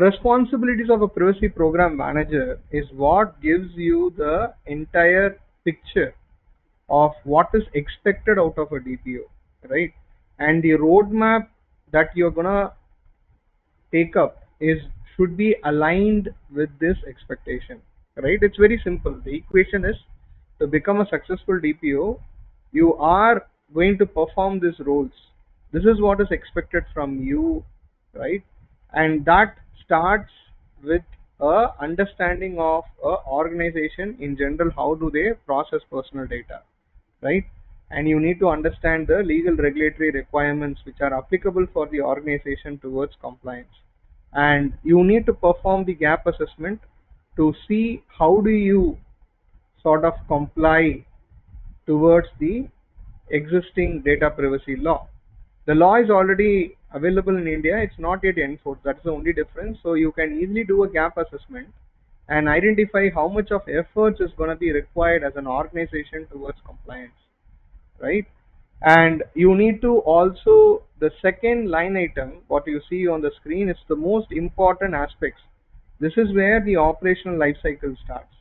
responsibilities of a privacy program manager is what gives you the entire picture of what is expected out of a DPO, right? And the roadmap that you're gonna take up is should be aligned with this expectation, right? It's very simple. The equation is to become a successful DPO, you are going to perform these roles. This is what is expected from you, right? And that starts with a understanding of a organization in general. How do they process personal data, right? And you need to understand the legal regulatory requirements which are applicable for the organization towards compliance. And you need to perform the gap assessment to see how do you sort of comply towards the existing data privacy law. The law is already available in India, it's not yet enforced. That's the only difference. So you can easily do a gap assessment and identify how much of efforts is going to be required as an organization towards compliance, right? And you need to also, the second line item, what you see on the screen, is the most important aspects. This is where the operational life cycle starts.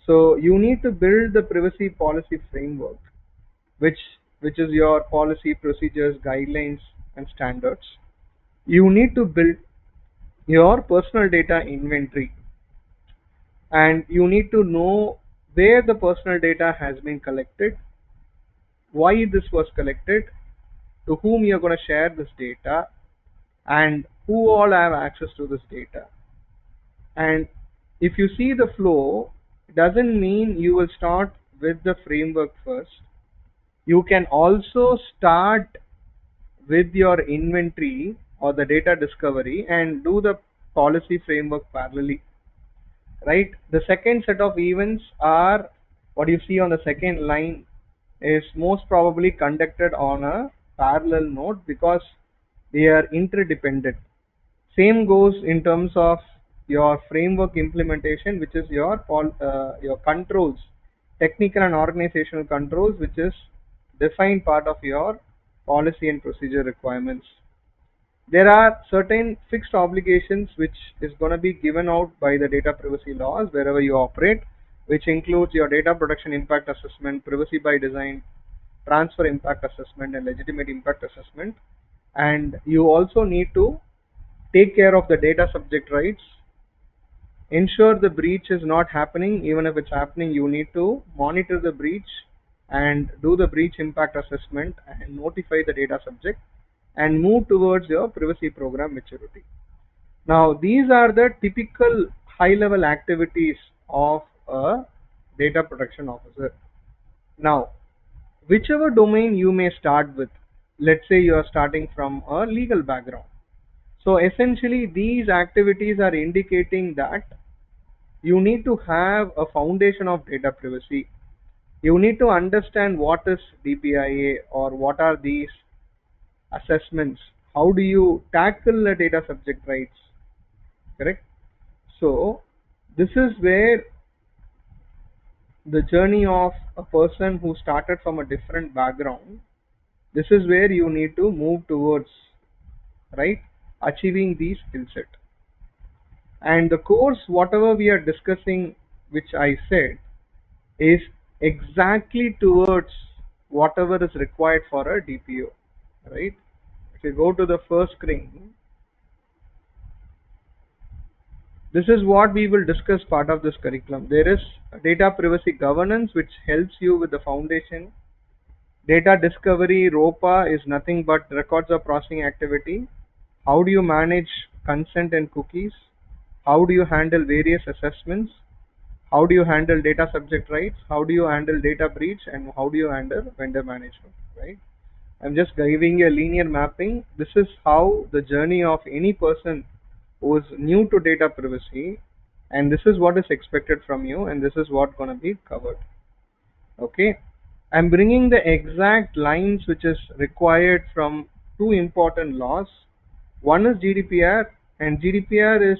So you need to build the privacy policy framework, which which is your policy, procedures, guidelines, and standards. You need to build your personal data inventory, and you need to know where the personal data has been collected, why this was collected, to whom you're going to share this data, and who all have access to this data. And if you see the flow, it doesn't mean you will start with the framework first. You can also start with your inventory or the data discovery and do the policy framework parallelly, right? The second set of events are what you see on the second line is most probably conducted on a parallel node because they are interdependent. Same goes in terms of your framework implementation, which is your controls, technical and organizational controls, which is defined part of your policy and procedure requirements. There are certain fixed obligations which is going to be given out by the data privacy laws wherever you operate, which includes your data protection impact assessment, privacy by design, transfer impact assessment, and legitimate impact assessment. And you also need to take care of the data subject rights, ensure the breach is not happening. Even if it's happening, you need to monitor the breach and do the breach impact assessment and notify the data subject and move towards your privacy program maturity. Now, these are the typical high level activities of a data protection officer. Now, whichever domain you may start with, let's say you are starting from a legal background. So essentially these activities are indicating that you need to have a foundation of data privacy. You need to understand what is DPIA or what are these assessments. How do you tackle the data subject rights? Correct? So this is where the journey of a person who started from a different background, this is where you need to move towards, right? Achieving the skill set. And the course, whatever we are discussing, which I said, is exactly towards whatever is required for a DPO, right? If you go to the first screen, this is what we will discuss part of this curriculum. There is data privacy governance, which helps you with the foundation. Data discovery, ROPA, is nothing but records of processing activity. How do you manage consent and cookies? How do you handle various assessments? How do you handle data subject rights? How do you handle data breach? And how do you handle vendor management, right? I'm just giving a linear mapping. This is how the journey of any person who is new to data privacy, and this is what is expected from you, and this is what going to be covered. Okay, I'm bringing the exact lines which is required from two important laws. One is GDPR, and GDPR is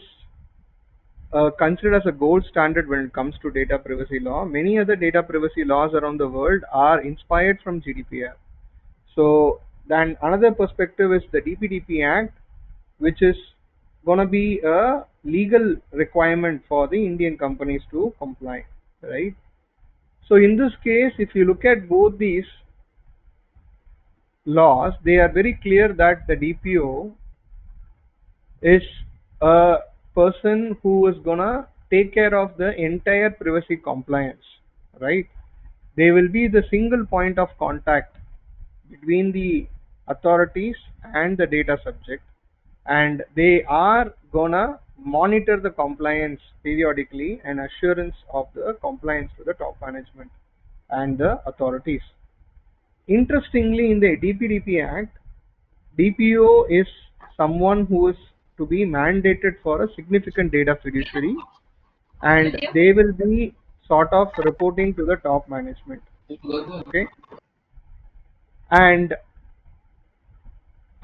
considered as a gold standard when it comes to data privacy law. Many other data privacy laws around the world are inspired from GDPR. So then another perspective is the DPDP Act, which is gonna be a legal requirement for the Indian companies to comply, right? So in this case, if you look at both these laws, they are very clear that the DPO is a person who is gonna take care of the entire privacy compliance, right? They will be the single point of contact between the authorities and the data subject, and they are gonna monitor the compliance periodically and assurance of the compliance to the top management and the authorities. Interestingly, in the DPDP Act, DPO is someone who is to be mandated for a significant data fiduciary, and they will be sort of reporting to the top management. Okay, and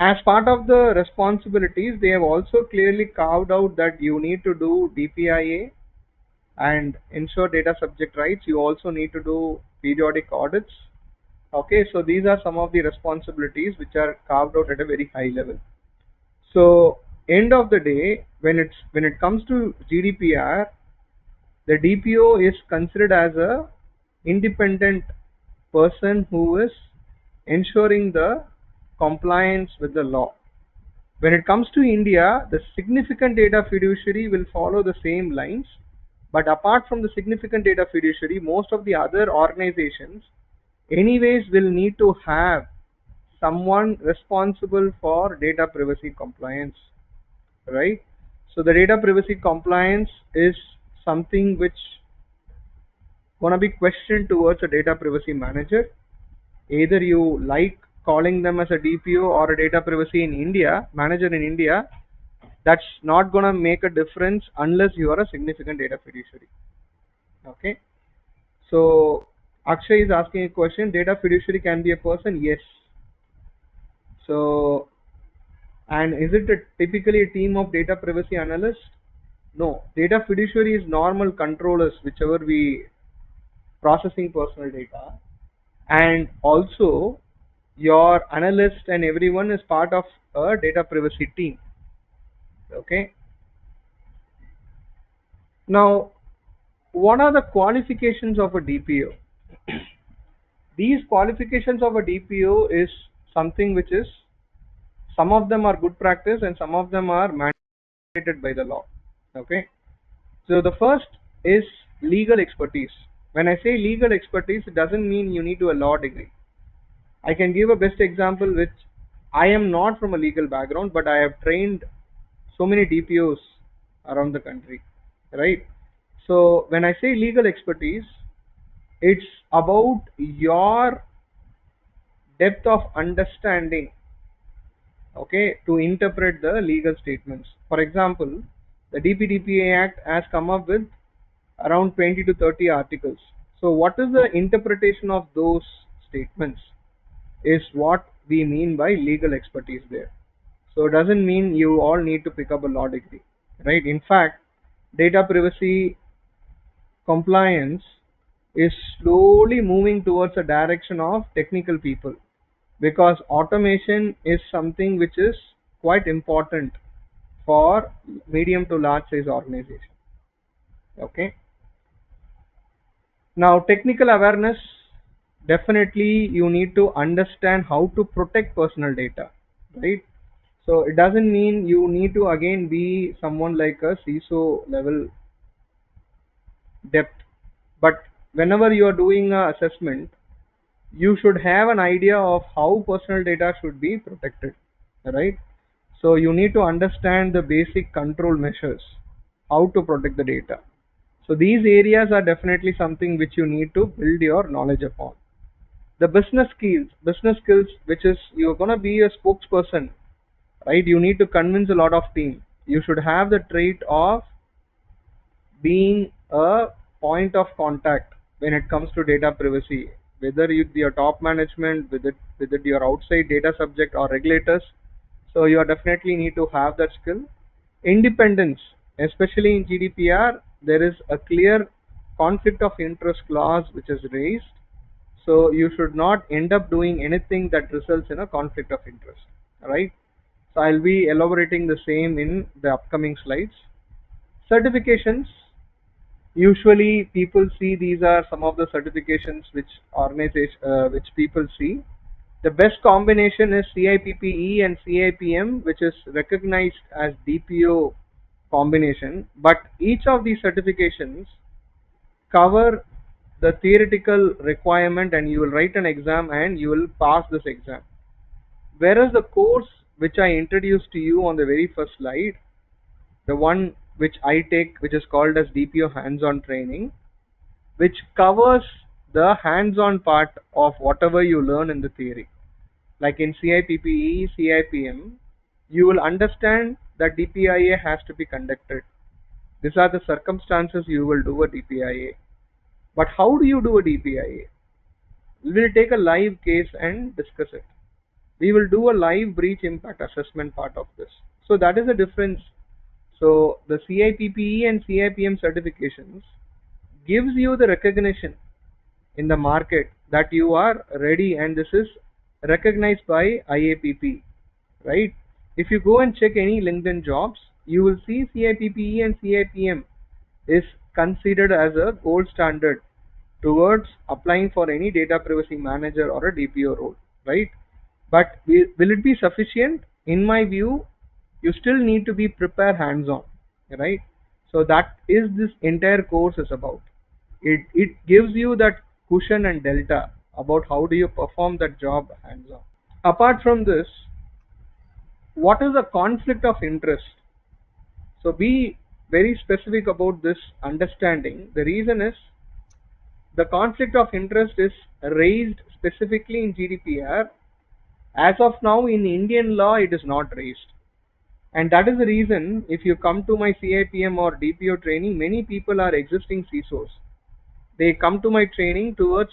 as part of the responsibilities, they have also clearly carved out that you need to do DPIA and ensure data subject rights. You also need to do periodic audits. Okay, so these are some of the responsibilities which are carved out at a very high level. So end of the day, when it comes to GDPR, the DPO is considered as a independent person who is ensuring the compliance with the law. When it comes to India, the significant data fiduciary will follow the same lines, but apart from the significant data fiduciary, most of the other organizations anyways will need to have someone responsible for data privacy compliance, right? So the data privacy compliance is something which gonna be questioned towards a data privacy manager. Either you like calling them as a DPO or a data privacy in India manager in India, that's not gonna make a difference unless you are a significant data fiduciary. Okay. So Akshay is asking a question. Data fiduciary can be a person. Yes. So, and is it typically a team of data privacy analysts? No. Data fiduciary is normal controllers, whichever we processing personal data, and also your analyst and everyone is part of a data privacy team. Okay. Now, what are the qualifications of a DPO? These qualifications of a DPO is something which is, some of them are good practice and some of them are mandated by the law. Okay. So the first is legal expertise. When I say legal expertise, it doesn't mean you need to a law degree. I can give a best example, which I am not from a legal background, but I have trained so many DPOs around the country, right? So when I say legal expertise, it's about your depth of understanding, okay, to interpret the legal statements. For example, the DPDPA Act has come up with around 20 to 30 articles. So what is the interpretation of those statements is what we mean by legal expertise there. So it doesn't mean you all need to pick up a law degree, right? In fact, data privacy compliance is slowly moving towards a direction of technical people, because automation is something which is quite important for medium to large size organization. Okay. Now, technical awareness, definitely you need to understand how to protect personal data, right? So it doesn't mean you need to again be someone like a CISO level depth, but whenever you are doing a assessment, you should have an idea of how personal data should be protected, right? So you need to understand the basic control measures, how to protect the data. So these areas are definitely something which you need to build your knowledge upon. The business skills, which is you're gonna be a spokesperson, right? You need to convince a lot of team. You should have the trait of being a point of contact when it comes to data privacy, whether your top management, with it your outside data subject or regulators. So you are definitely need to have that skill. Independence, especially in GDPR, there is a clear conflict of interest clause which is raised. So you should not end up doing anything that results in a conflict of interest, right? So I'll be elaborating the same in the upcoming slides. Certifications. Usually people see these are some of the certifications which people see. The best combination is CIPPE and CIPM, which is recognized as DPO combination. But each of these certifications cover the theoretical requirement, and you will write an exam and you will pass this exam. Whereas the course which I introduced to you on the very first slide, the one which I take, which is called as DPO hands-on training, which covers the hands-on part of whatever you learn in the theory. Like in CIPPE, CIPM, you will understand that DPIA has to be conducted. These are the circumstances you will do a DPIA. But how do you do a DPIA? We will take a live case and discuss it. We will do a live breach impact assessment part of this. So that is the difference. So the CIPPE and CIPM certifications gives you the recognition in the market that you are ready, and this is recognized by IAPP, right? If you go and check any LinkedIn jobs, you will see CIPPE and CIPM is considered as a gold standard towards applying for any data privacy manager or a DPO role, right? But will it be sufficient? In my view, you still need to be prepared hands-on, right? So that is this entire course is about. It gives you that cushion and delta about how do you perform that job hands-on. Apart from this, what is a conflict of interest? So be very specific about this understanding. The reason is the conflict of interest is raised specifically in GDPR. As of now, in Indian law, it is not raised. And that is the reason, if you come to my CIPM or DPO training, many people are existing CISOs. They come to my training towards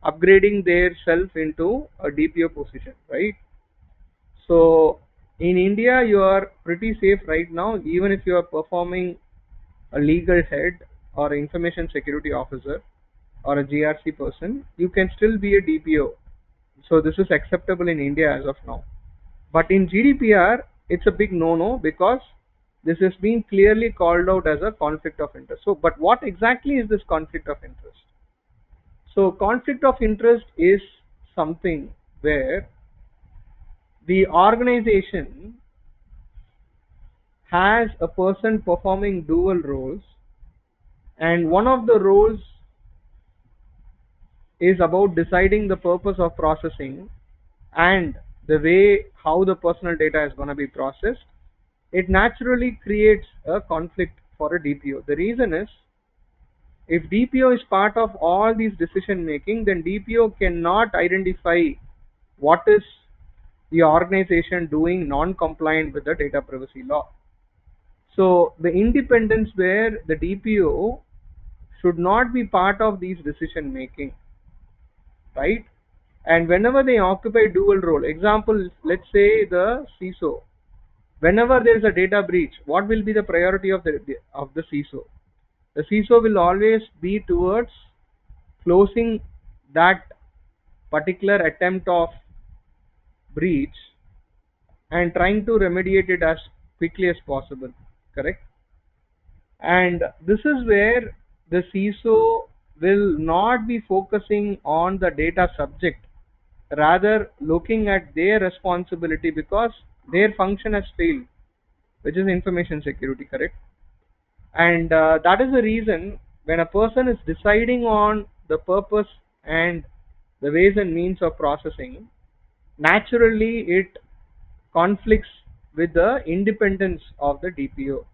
upgrading their self into a DPO position, right? So in India, you are pretty safe right now, even if you are performing a legal head or information security officer or a GRC person, you can still be a DPO. So this is acceptable in India as of now. But in GDPR, it's a big no-no because this has been clearly called out as a conflict of interest. So, but what exactly is this conflict of interest? So conflict of interest is something where the organization has a person performing dual roles, and one of the roles is about deciding the purpose of processing and the way how the personal data is going to be processed. It naturally creates a conflict for a DPO. The reason is, if DPO is part of all these decision making, then DPO cannot identify what is the organization doing non-compliant with the data privacy law. So the independence where the DPO should not be part of these decision making, right? And whenever they occupy dual role, example, let's say the CISO, whenever there is a data breach, what will be the priority of the CISO? The CISO will always be towards closing that particular attempt of breach and trying to remediate it as quickly as possible, correct? And this is where the CISO will not be focusing on the data subject, rather looking at their responsibility because their function has failed, which is information security, correct? And that is the reason when a person is deciding on the purpose and the ways and means of processing, naturally it conflicts with the independence of the DPO.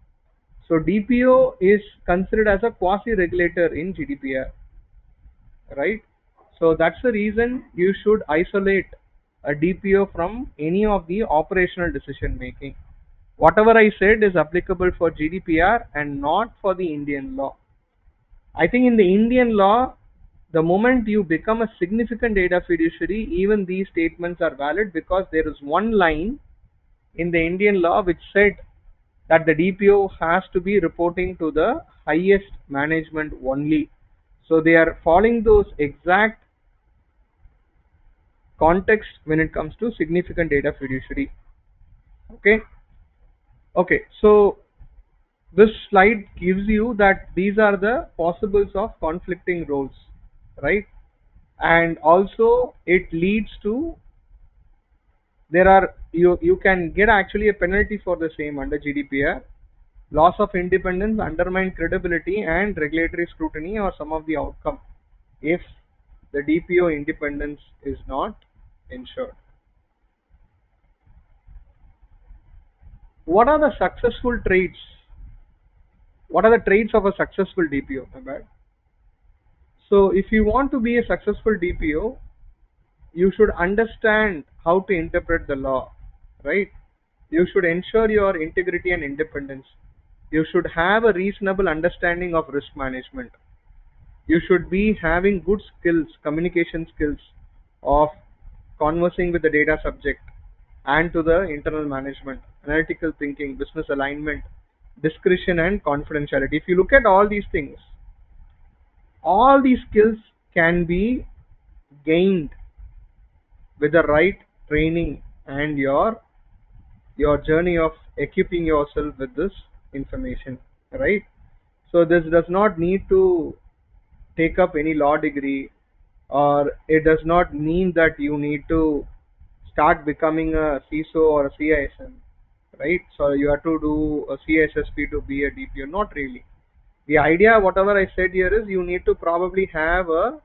So DPO is considered as a quasi-regulator in GDPR, right? So that's the reason you should isolate a DPO from any of the operational decision making. Whatever I said is applicable for GDPR and not for the Indian law. I think in the Indian law, the moment you become a significant data fiduciary, even these statements are valid because there is one line in the Indian law which said that the DPO has to be reporting to the highest management only. So they are following those exact context when it comes to significant data fiduciary. Okay. Okay. So this slide gives you that these are the possibles of conflicting roles, right? And also it leads to, there are, you can get actually a penalty for the same under GDPR. Loss of independence, undermine credibility, and regulatory scrutiny are some of the outcome if the DPO independence is not ensured. What are the successful traits? What are the traits of a successful DPO? My bad. So, if you want to be a successful DPO, you should understand how to interpret the law, right? You should ensure your integrity and independence. You should have a reasonable understanding of risk management. You should be having good skills, communication skills of conversing with the data subject and to the internal management, analytical thinking, business alignment, discretion, and confidentiality. If you look at all these things, all these skills can be gained with the right training and your journey of equipping yourself with this information, right? So this does not need to take up any law degree, or it does not mean that you need to start becoming a CISO or a CISM, right? So you have to do a CSSP to be a DPO. Not really. The idea, whatever I said here, is you need to probably have a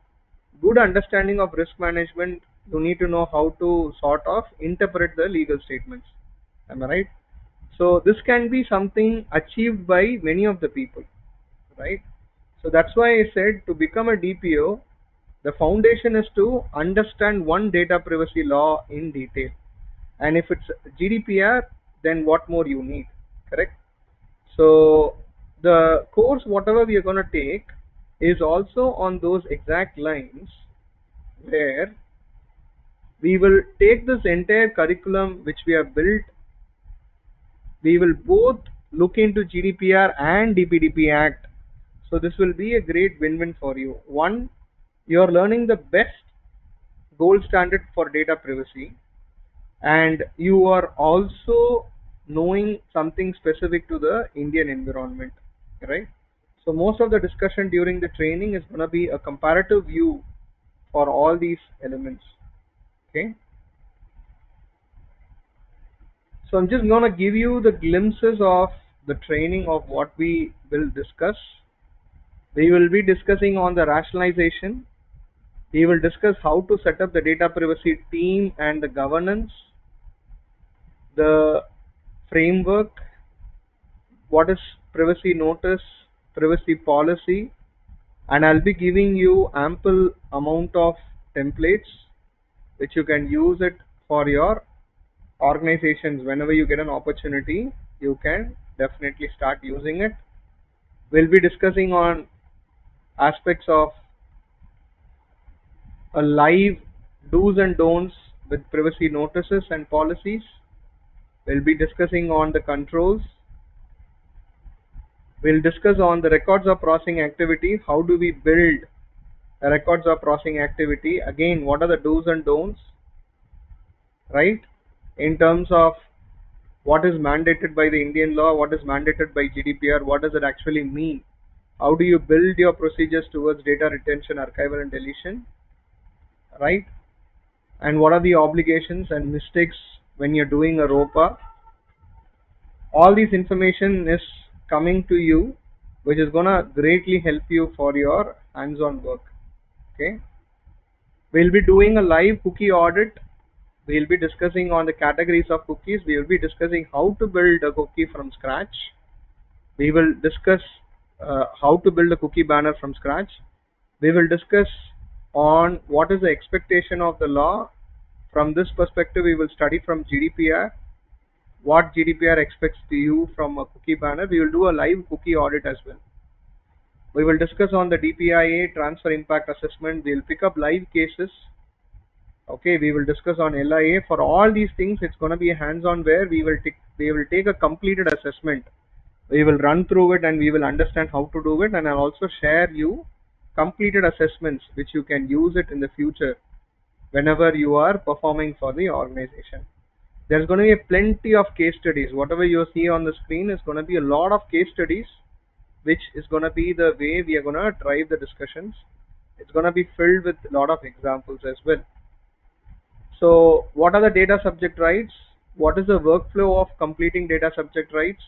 good understanding of risk management. You need to know how to sort of interpret the legal statements. Am I right? So this can be something achieved by many of the people, right? So that's why I said to become a DPO, the foundation is to understand one data privacy law in detail. And if it's GDPR, then what more you need, correct? So the course, whatever we are going to take, is also on those exact lines, where we will take this entire curriculum which we have built. We will both look into GDPR and DPDP Act. So this will be a great win-win for you. One, you are learning the best gold standard for data privacy, and you are also knowing something specific to the Indian environment, right? So most of the discussion during the training is going to be a comparative view for all these elements. Okay. So I'm just going to give you the glimpses of the training of what we will discuss. We will be discussing on the rationalization. We will discuss how to set up the data privacy team and the governance, the framework, what is privacy notice, privacy policy, and I'll be giving you ample amount of templates which you can use it for your organizations. Whenever you get an opportunity, you can definitely start using it. We'll be discussing on aspects of a live do's and don'ts with privacy notices and policies. We'll be discussing on the controls. We'll discuss on the records of processing activity. How do we build a records of processing activity? Again, what are the do's and don'ts, right? In terms of what is mandated by the Indian law, what is mandated by GDPR, what does it actually mean? How do you build your procedures towards data retention, archival, and deletion, right? And what are the obligations and mistakes when you're doing a ROPA? All this information is coming to you, which is gonna greatly help you for your hands-on work. Okay. We'll be doing a live cookie audit. We'll be discussing on the categories of cookies. We will be discussing how to build a cookie from scratch. We will discuss how to build a cookie banner from scratch. We will discuss on what is the expectation of the law. From this perspective, we will study from GDPR, what GDPR expects to you from a cookie banner. We will do a live cookie audit as well. We will discuss on the DPIA transfer impact assessment. We'll pick up live cases. Okay, we will discuss on LIA. For all these things, it's going to be a hands-on, where we will take a completed assessment. We will run through it and we will understand how to do it, and I'll also share you completed assessments which you can use it in the future whenever you are performing for the organization. There's going to be a plenty of case studies. Whatever you see on the screen is going to be a lot of case studies, which is going to be the way we are going to drive the discussions. It's going to be filled with a lot of examples as well. So what are the data subject rights? What is the workflow of completing data subject rights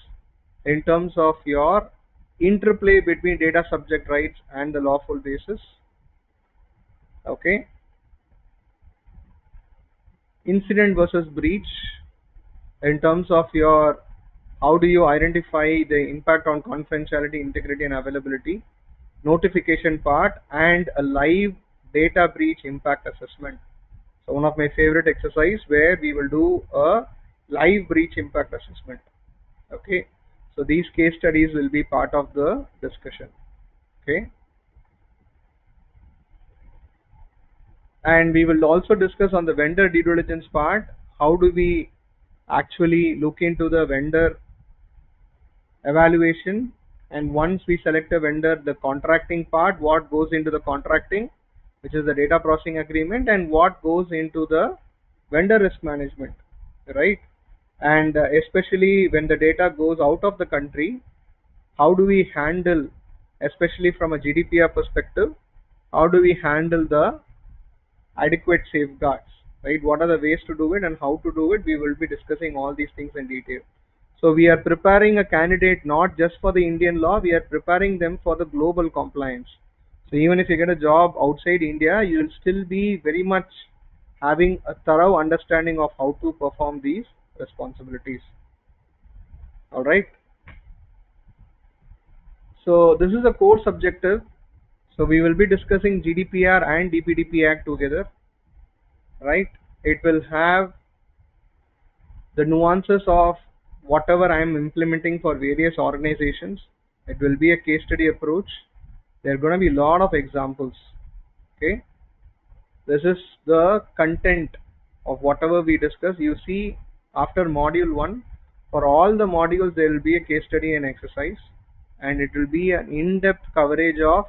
in terms of your interplay between data subject rights and the lawful basis? Okay. Incident versus breach in terms of your how do you identify the impact on confidentiality, integrity and availability, notification part, and a live data breach impact assessment. So one of my favorite exercise where we will do a live breach impact assessment. Okay, so these case studies will be part of the discussion. Okay, and we will also discuss on the vendor due diligence part. How do we actually look into the vendor evaluation, and once we select a vendor, the contracting part, what goes into the contracting, which is the data processing agreement, and what goes into the vendor risk management, right? And especially when the data goes out of the country, how do we handle, especially from a GDPR perspective, how do we handle the adequate safeguards, right? What are the ways to do it and how to do it? We will be discussing all these things in detail. So we are preparing a candidate not just for the Indian law, we are preparing them for the global compliance. So even if you get a job outside India, you will still be very much having a thorough understanding of how to perform these responsibilities. All right. So this is a core subjective. So we will be discussing GDPR and DPDP Act together, right? It will have the nuances of whatever I am implementing for various organizations. It will be a case study approach. There are going to be a lot of examples. Okay, this is the content of whatever we discuss. You see, after module 1, for all the modules there will be a case study and exercise, and it will be an in-depth coverage of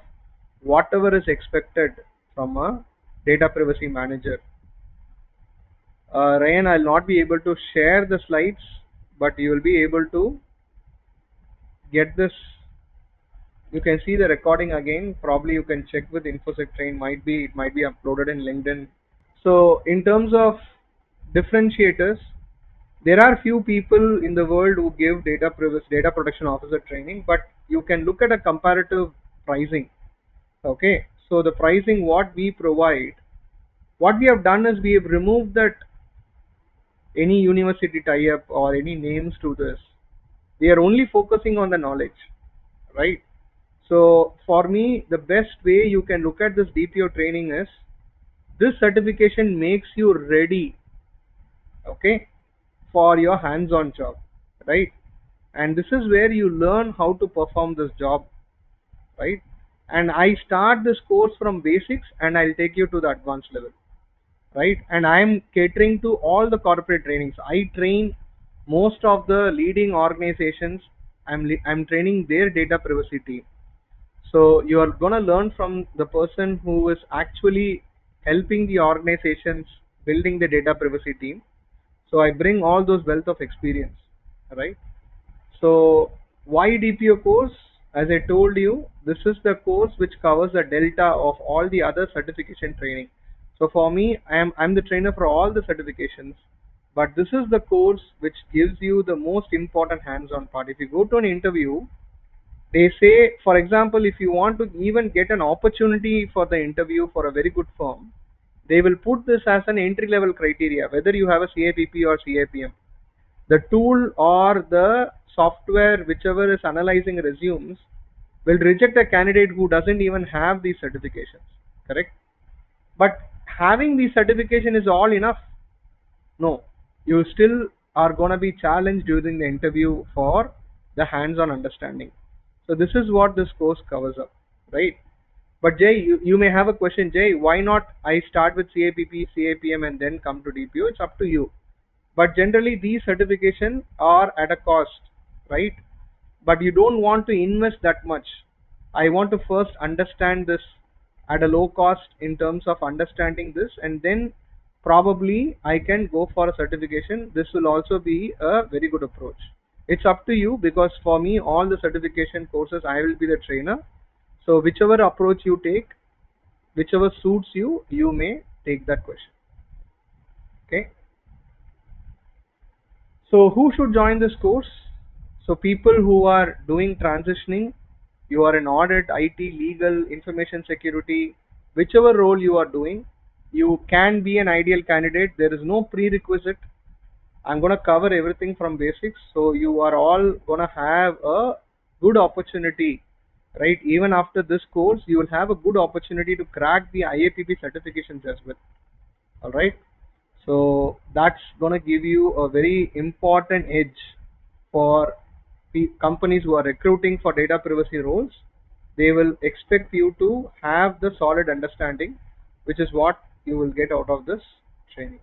whatever is expected from a data privacy manager. Ryan, I'll not be able to share the slides, but you will be able to get this. You can see the recording again. Probably you can check with InfosecTrain. It might be uploaded in LinkedIn. So in terms of differentiators, there are few people in the world who give data protection officer training, but you can look at a comparative pricing. Okay, so the pricing what we provide, what we have done is we have removed that any university tie-up or any names to this. We are only focusing on the knowledge, right? So for me, the best way you can look at this DPO training is this certification makes you ready, okay, for your hands-on job, right? And this is where you learn how to perform this job, right? And I start this course from basics and I'll take you to the advanced level, right? And I'm catering to all the corporate trainings. I train most of the leading organizations. I'm training their data privacy team. So you are going to learn from the person who is actually helping the organizations building the data privacy team. So I bring all those wealth of experience, right? So why DPO course? As I told you, this is the course which covers the delta of all the other certification training. So for me, I'm the trainer for all the certifications, but this is the course which gives you the most important hands-on part. If you go to an interview, they say, for example, if you want to even get an opportunity for the interview for a very good firm, they will put this as an entry-level criteria, whether you have a CAPP or CAPM. The tool or the software, whichever is analyzing resumes, will reject a candidate who doesn't even have these certifications, correct? But having the certification is all enough? No, you still are going to be challenged during the interview for the hands-on understanding. So this is what this course covers up, right? But Jay, you may have a question. Jay, why not I start with CAPP, CAPM and then come to DPO? It's up to you. But generally these certifications are at a cost, right? But you don't want to invest that much. I want to first understand this at a low cost in terms of understanding this, and then probably I can go for a certification. This will also be a very good approach. It's up to you, because for me, all the certification courses, I will be the trainer. So whichever approach you take, whichever suits you, you may take that question. Okay. So who should join this course? So people who are doing transitioning, you are in audit, IT, legal, information security, whichever role you are doing, you can be an ideal candidate. There is no prerequisite. I'm going to cover everything from basics. So you are all going to have a good opportunity, right? Even after this course, you will have a good opportunity to crack the IAPP certifications as well. All right. So that's going to give you a very important edge for companies who are recruiting for data privacy roles. They will expect you to have the solid understanding, which is what you will get out of this training.